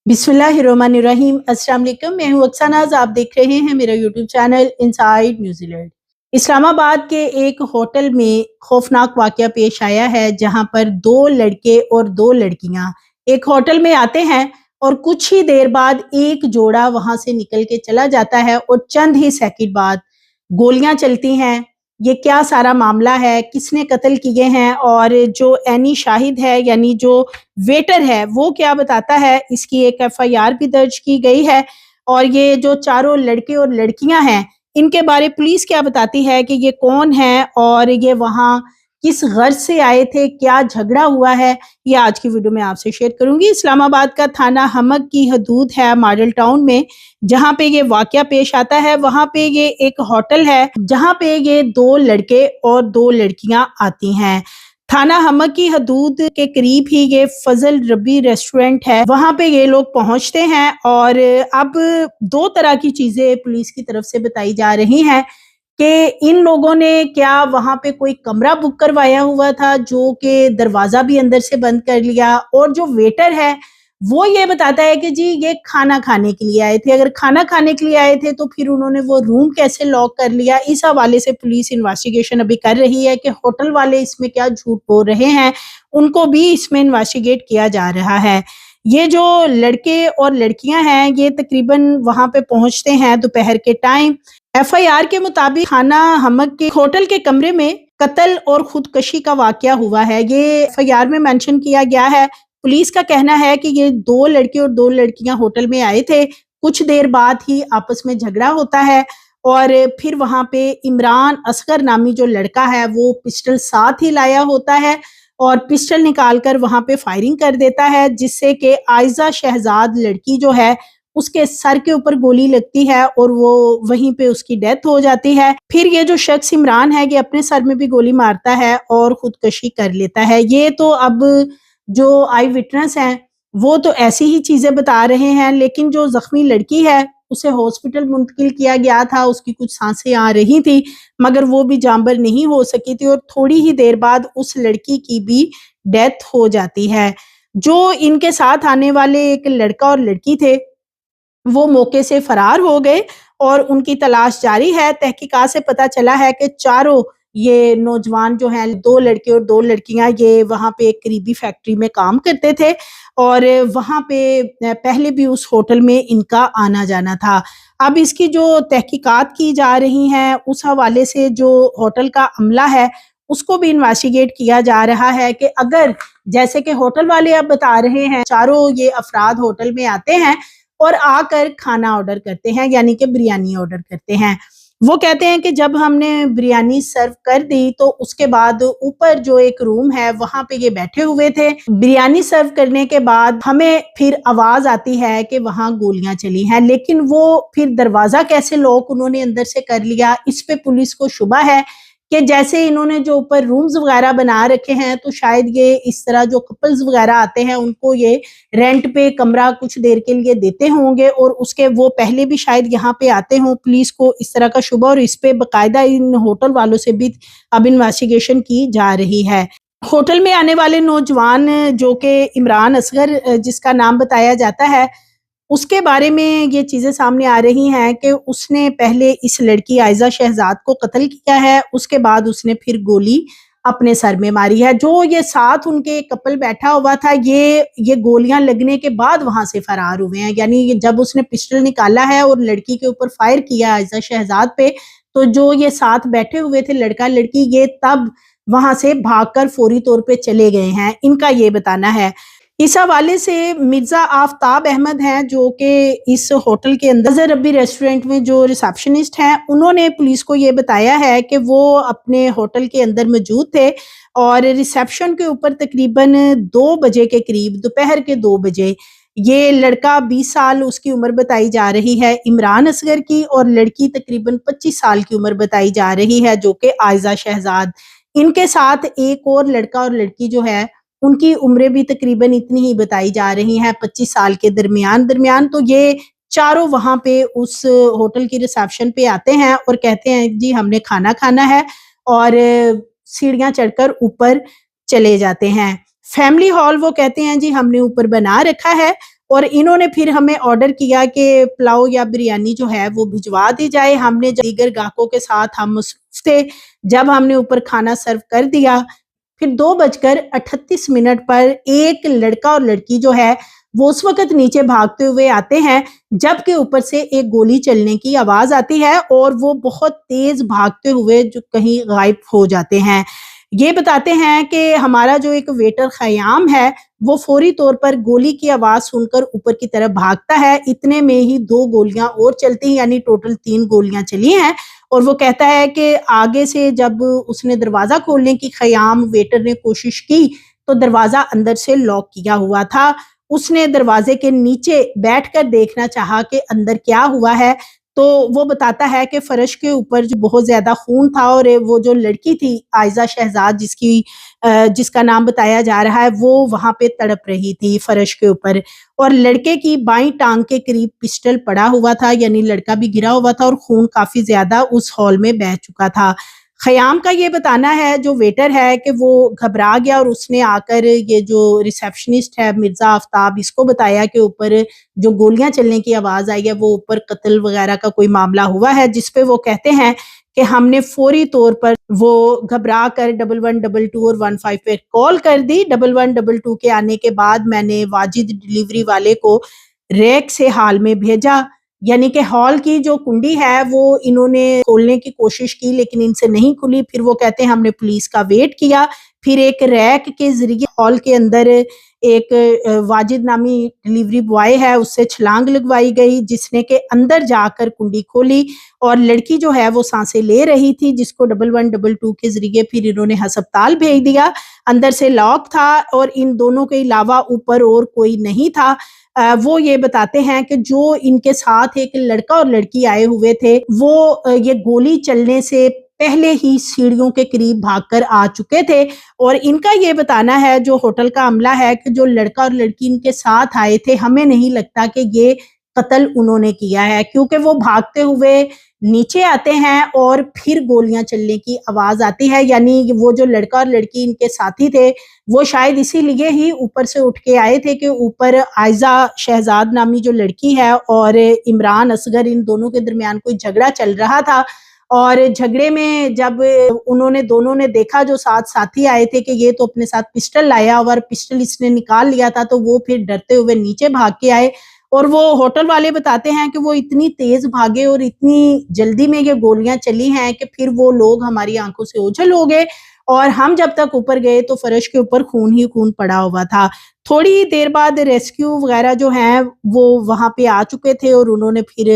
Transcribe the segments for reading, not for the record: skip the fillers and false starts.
बिस्मिल्लाहिर्रहमानिर्रहीम। अस्सलाम वालेकुम। मैं हूँ अक्सा नाज, आप देख रहे हैं मेरा YouTube channel inside New Zealand. Islamabad के एक होटल में खौफनाक वाकया पेश आया है, जहां पर दो लड़के और दो लड़कियां एक होटल में आते हैं और कुछ ही देर बाद एक जोड़ा वहां से निकल के चला जाता है और चंद ही सेकंड बाद गोलियां चलती हैं। ये क्या सारा मामला है, किसने कत्ल किए हैं, और जो एनी शाहिद है यानी जो वेटर है वो क्या बताता है, इसकी एक एफआईआर भी दर्ज की गई है। और ये जो चारों लड़के और लड़कियां हैं, इनके बारे पुलिस क्या बताती है कि ये कौन है और ये वहां किस गर्ज से आए थे, क्या झगड़ा हुआ है, ये आज की वीडियो में आपसे शेयर करूंगी। इस्लामाबाद का थाना हमक की हदूद है मॉडल टाउन में, जहां पे ये वाकया पेश आता है। वहां पे ये एक होटल है जहां पे ये दो लड़के और दो लड़कियां आती हैं। थाना हमक की हदूद के करीब ही ये फजल रबी रेस्टोरेंट है, वहां पे ये लोग पहुंचते हैं। और अब दो तरह की चीजें पुलिस की तरफ से बताई जा रही हैं कि इन लोगों ने क्या वहां पे कोई कमरा बुक करवाया हुआ था, जो कि दरवाजा भी अंदर से बंद कर लिया। और जो वेटर है वो ये बताता है कि जी ये खाना खाने के लिए आए थे। अगर खाना खाने के लिए आए थे तो फिर उन्होंने वो रूम कैसे लॉक कर लिया। इस हवाले से पुलिस इन्वेस्टिगेशन अभी कर रही है कि होटल वाले इसमें क्या झूठ बोल रहे हैं, उनको भी इसमें इन्वेस्टिगेट किया जा रहा है। ये जो लड़के और लड़कियां हैं ये तकरीबन वहां पे पहुंचते हैं दोपहर के टाइम। एफआईआर के मुताबिक थाना हमक के होटल के कमरे में कत्ल और खुदकशी का वाकया हुआ है। ये एफआईआर में मेंशन किया गया है। पुलिस का कहना है कि ये दो लड़के और दो लड़कियां होटल में आए थे, कुछ देर बाद ही आपस में झगड़ा होता है और फिर वहां पे इमरान असगर नामी जो लड़का है वो पिस्टल साथ ही लाया होता है और पिस्टल निकालकर वहां पे फायरिंग कर देता है, जिससे कि आयजा शहजाद लड़की जो है उसके सर के ऊपर गोली लगती है और वो वहीं पे उसकी डेथ हो जाती है। फिर ये जो शख्स इमरान है ये अपने सर में भी गोली मारता है और खुदकशी कर लेता है। ये तो अब जो आई विटनेस हैं वो तो ऐसी ही चीजें बता रहे हैं, लेकिन जो जख्मी लड़की है उसे हॉस्पिटल मुंतकिल किया गया था। उसकी कुछ सांसें आ रही थी मगर वो भी जानबर नहीं हो सकी थी और थोड़ी ही देर बाद उस लड़की की भी डेथ हो जाती है। जो इनके साथ आने वाले एक लड़का और लड़की थे वो मौके से फरार हो गए और उनकी तलाश जारी है। तहकीकात से पता चला है कि चारों ये नौजवान जो हैं, दो लड़के और दो लड़कियां, ये वहां पे एक करीबी फैक्ट्री में काम करते थे और वहां पे पहले भी उस होटल में इनका आना जाना था। अब इसकी जो तहकीकात की जा रही हैं उस हवाले से जो होटल का अमला है उसको भी इन्वेस्टिगेट किया जा रहा है कि अगर जैसे कि होटल वाले अब बता रहे हैं, चारों ये अफराद होटल में आते हैं और आकर खाना ऑर्डर करते हैं यानी कि बिरयानी ऑर्डर करते हैं। वो कहते हैं कि जब हमने बिरयानी सर्व कर दी तो उसके बाद ऊपर जो एक रूम है वहां पे ये बैठे हुए थे। बिरयानी सर्व करने के बाद हमें फिर आवाज आती है कि वहां गोलियां चली हैं, लेकिन वो फिर दरवाजा कैसे लॉक उन्होंने अंदर से कर लिया, इस पे पुलिस को शुबा है कि जैसे इन्होंने जो ऊपर रूम्स वगैरह बना रखे हैं तो शायद ये इस तरह जो कपल्स वगैरह आते हैं उनको ये रेंट पे कमरा कुछ देर के लिए देते होंगे और उसके वो पहले भी शायद यहाँ पे आते हों। पुलिस को इस तरह का शुबा और इस पे बकायदा इन होटल वालों से भी अब इन्वेस्टिगेशन की जा रही है। होटल में आने वाले नौजवान जो कि इमरान असगर जिसका नाम बताया जाता है, उसके बारे में ये चीजें सामने आ रही हैं कि उसने पहले इस लड़की आयजा शहजाद को कत्ल किया है, उसके बाद उसने फिर गोली अपने सर में मारी है। जो ये साथ उनके कपल बैठा हुआ था ये गोलियां लगने के बाद वहां से फरार हुए हैं, यानी जब उसने पिस्टल निकाला है और लड़की के ऊपर फायर किया आयजा शहजाद पे, तो जो ये साथ बैठे हुए थे लड़का लड़की, ये तब वहां से भागकर फौरी तौर पे चले गए हैं, इनका ये बताना है। इस हवाले से मिर्जा आफ्ताब अहमद हैं जो कि इस होटल के अंदर रब्बी रेस्टोरेंट में जो रिसेप्शनिस्ट हैं, उन्होंने पुलिस को ये बताया है कि वो अपने होटल के अंदर मौजूद थे और रिसेप्शन के ऊपर तकरीबन 2 बजे के करीब, दोपहर के 2 बजे, ये लड़का 20 साल उसकी उम्र बताई जा रही है इमरान असगर की, और लड़की तकरीबन 25 साल की उम्र बताई जा रही है जो कि आयजा शहजाद। इनके साथ एक और लड़का और लड़की जो है उनकी उम्रें भी तकरीबन इतनी ही बताई जा रही हैं, 25 साल के दरमियान। तो ये चारों वहां पे उस होटल की रिसेप्शन पे आते हैं और कहते हैं जी हमने खाना खाना है, और सीढ़ियां चढ़कर ऊपर चले जाते हैं। फैमिली हॉल वो कहते हैं जी हमने ऊपर बना रखा है اور انہوں نے پھر ہمیں آرڈر کیا کہ پلاؤ یا بریانی جو ہے وہ بھجوا دی جائے. ہم نے دیگر گاہکوں کے ساتھ ہم مصروف تھے. جب ہم نے اوپر کھانا سرو کر دیا پھر 2:38 پر ایک لڑکا اور لڑکی جو ہے وہ اس وقت نیچے بھاگتے ہوئے آتے ہیں جبکہ اوپر سے ایک گولی چلنے کی آواز آتی ہے اور وہ بہت تیز بھاگتے ہوئے جو کہیں غائب ہو جاتے ہیں. یہ بتاتے ہیں کہ ہمارا جو ایک ویٹر خیام ہے وہ فوری طور پر گولی کی آواز سن کر اوپر کی طرف بھاگتا ہے. اتنے میں ہی 2 گولیاں اور چلتی ہیں یعنی ٹوٹل 3 گولیاں چلی ہیں. اور وہ کہتا ہے کہ آگے سے جب اس نے دروازہ کھولنے کی خیام ویٹر نے کوشش کی تو دروازہ اندر سے لاک کیا ہوا تھا. اس نے دروازے کے نیچے بیٹھ کر دیکھنا چاہا کہ اندر کیا ہوا ہے تو وہ بتاتا ہے کہ فرش کے اوپر جو بہت زیادہ خون تھا اور وہ جو لڑکی تھی عائزہ شہزاد جس کا نام بتایا جا رہا ہے وہ وہاں پہ تڑپ رہی تھی فرش کے اوپر. اور لڑکے کی بائیں ٹانگ کے قریب پسٹل پڑا ہوا تھا یعنی لڑکا بھی گرا ہوا تھا اور خون کافی زیادہ اس ہال میں بہہ چکا تھا. خیام کا یہ بتانا ہے جو ویٹر ہے کہ وہ گھبرا گیا اور اس نے آ کر یہ جو ریسیپشنسٹ ہے مرزا آفتاب اس کو بتایا کہ اوپر جو گولیاں چلنے کی آواز آئی ہے وہ اوپر قتل وغیرہ کا کوئی معاملہ ہوا ہے. جس پہ وہ کہتے ہیں کہ ہم نے فوری طور پر وہ گھبرا کر 1122 اور 15 پہ کال کر دی. 1122 کے آنے کے بعد میں نے واجد ڈیلیوری والے کو ریک سے ہال میں بھیجا یعنی کہ ہال کی جو کنڈی ہے وہ انہوں نے کھولنے کی کوشش کی لیکن ان سے نہیں کھلی. پھر وہ کہتے ہیں ہم نے پولیس کا ویٹ کیا. پھر ایک ریک کے ذریعے ہال کے اندر ایک واجد نامی ڈیلیوری بوائے ہے اس سے چھلانگ لگوائی گئی جس نے کہ اندر جا کر کنڈی کھولی اور لڑکی جو ہے وہ سانسیں لے رہی تھی جس کو 1122 کے ذریعے پھر انہوں نے ہسپتال بھیج دیا. اندر سے لاک تھا اور ان دونوں کے علاوہ اوپر اور کوئی نہیں تھا. وہ یہ بتاتے ہیں کہ جو ان کے ساتھ ایک لڑکا اور لڑکی آئے ہوئے تھے وہ یہ گولی چلنے سے پہلے ہی سیڑھیوں کے قریب بھاگ کر آ چکے تھے. اور ان کا یہ بتانا ہے جو ہوٹل کا عملہ ہے کہ جو لڑکا اور لڑکی ان کے ساتھ آئے تھے ہمیں نہیں لگتا کہ یہ قتل انہوں نے کیا ہے کیونکہ وہ بھاگتے ہوئے نیچے آتے ہیں اور پھر گولیاں چلنے کی آواز آتی ہے یعنی وہ جو لڑکا اور لڑکی ان کے ساتھی تھے وہ شاید اسی لیے ہی اوپر سے اٹھ کے آئے تھے کہ اوپر عائزہ شہزاد نامی جو لڑکی ہے اور عمران اصغر ان دونوں کے درمیان کوئی جھگڑا چل رہا تھا. اور جھگڑے میں جب دونوں نے دیکھا جو ساتھی آئے تھے کہ یہ تو اپنے ساتھ پسٹل لایا اور پسٹل اس نے نکال لیا تھا تو وہ پھر ڈرتے ہوئے نیچے بھاگ کے آئے. اور وہ ہوٹل والے بتاتے ہیں کہ وہ اتنی تیز بھاگے اور اتنی جلدی میں یہ گولیاں چلی ہیں کہ پھر وہ لوگ ہماری آنکھوں سے اوجھل ہو گئے اور ہم جب تک اوپر گئے تو فرش کے اوپر خون ہی خون پڑا ہوا تھا. تھوڑی دیر بعد ریسکیو وغیرہ جو ہیں وہ وہاں پہ آ چکے تھے اور انہوں نے پھر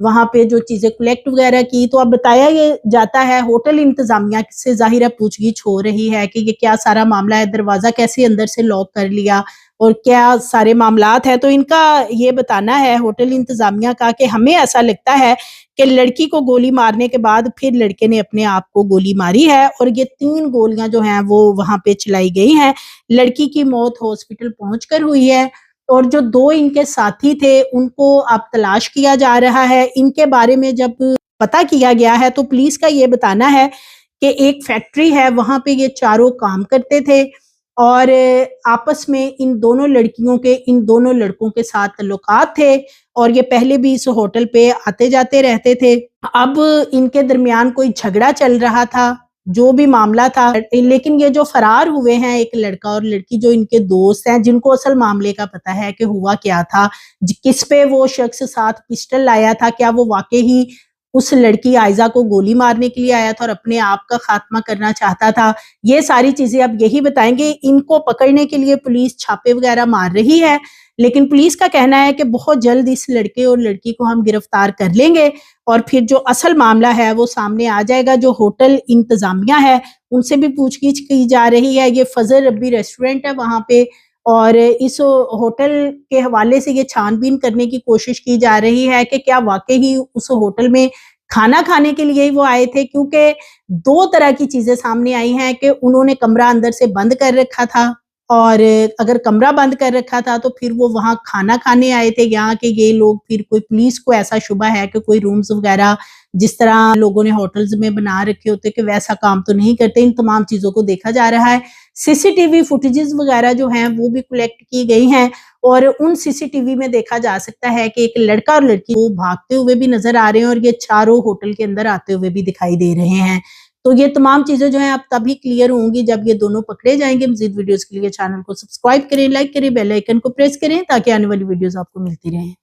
وہاں پہ جو چیزیں کلیکٹ وغیرہ کی. تو اب بتایا یہ جاتا ہے ہوٹل انتظامیہ سے ظاہر ہے پوچھ گچھ ہو رہی ہے کہ یہ کیا سارا معاملہ ہے دروازہ کیسے اندر سے لاک کر لیا اور کیا سارے معاملات ہیں. تو ان کا یہ بتانا ہے ہوٹل انتظامیہ کا کہ ہمیں ایسا لگتا ہے کہ لڑکی کو گولی مارنے کے بعد پھر لڑکے نے اپنے آپ کو گولی ماری ہے اور یہ 3 گولیاں جو ہیں وہ وہاں پہ چلائی گئی ہیں. لڑکی کی موت ہاسپٹل پہنچ کر ہوئی ہے اور جو 2 ان کے ساتھی تھے ان کو اب تلاش کیا جا رہا ہے. ان کے بارے میں جب پتہ کیا گیا ہے تو پولیس کا یہ بتانا ہے کہ ایک فیکٹری ہے وہاں پہ یہ چاروں کام کرتے تھے اور آپس میں ان دونوں لڑکیوں کے ان دونوں لڑکوں کے ساتھ تعلقات تھے اور یہ پہلے بھی اس ہوٹل پہ آتے جاتے رہتے تھے. اب ان کے درمیان کوئی جھگڑا چل رہا تھا جو بھی معاملہ تھا لیکن یہ جو فرار ہوئے ہیں ایک لڑکا اور لڑکی جو ان کے دوست ہیں جن کو اصل معاملے کا پتہ ہے کہ ہوا کیا تھا کس پہ وہ شخص ساتھ پسٹل لایا تھا کیا وہ واقعی اس لڑکی عائزہ کو گولی مارنے کے لیے آیا تھا اور اپنے آپ کا خاتمہ کرنا چاہتا تھا. یہ ساری چیزیں اب یہی بتائیں گے. ان کو پکڑنے کے لیے پولیس چھاپے وغیرہ مار رہی ہے لیکن پولیس کا کہنا ہے کہ بہت جلد اس لڑکے اور لڑکی کو ہم گرفتار کر لیں گے اور پھر جو اصل معاملہ ہے وہ سامنے آ جائے گا. جو ہوٹل انتظامیہ ہے ان سے بھی پوچھ گچھ کی جا رہی ہے. یہ فضل ربی ریسٹورنٹ ہے وہاں پہ اور اس ہوٹل کے حوالے سے یہ چھان بین کرنے کی کوشش کی جا رہی ہے کہ کیا واقعی اس ہوٹل میں کھانا کھانے کے لیے ہی وہ آئے تھے کیونکہ 2 طرح کی چیزیں سامنے آئی ہیں کہ انہوں نے کمرہ اندر سے بند کر رکھا تھا اور اگر کمرہ بند کر رکھا تھا تو پھر وہ وہاں کھانا کھانے آئے تھے یہاں کہ یہ لوگ پھر کوئی پولیس کو ایسا شبہ ہے کہ کوئی رومز وغیرہ جس طرح لوگوں نے ہوٹلز میں بنا رکھے ہوتے کہ ویسا کام تو نہیں کرتے. ان تمام چیزوں کو دیکھا جا رہا ہے. CCTV फुटेजेस वगैरह जो हैं वो भी कलेक्ट की गई हैं और उन CCTV में देखा जा सकता है कि एक लड़का और लड़की वो भागते हुए भी नजर आ रहे हैं और ये चारों होटल के अंदर आते हुए भी दिखाई दे रहे हैं। तो ये तमाम चीजें जो हैं अब तभी क्लियर होंगी जब ये दोनों पकड़े जाएंगे। मजीद वीडियोस के लिए चैनल को सब्सक्राइब करें, लाइक करें, बेल आइकन को प्रेस करें ताकि आने वाली वीडियोस आपको मिलती रहें।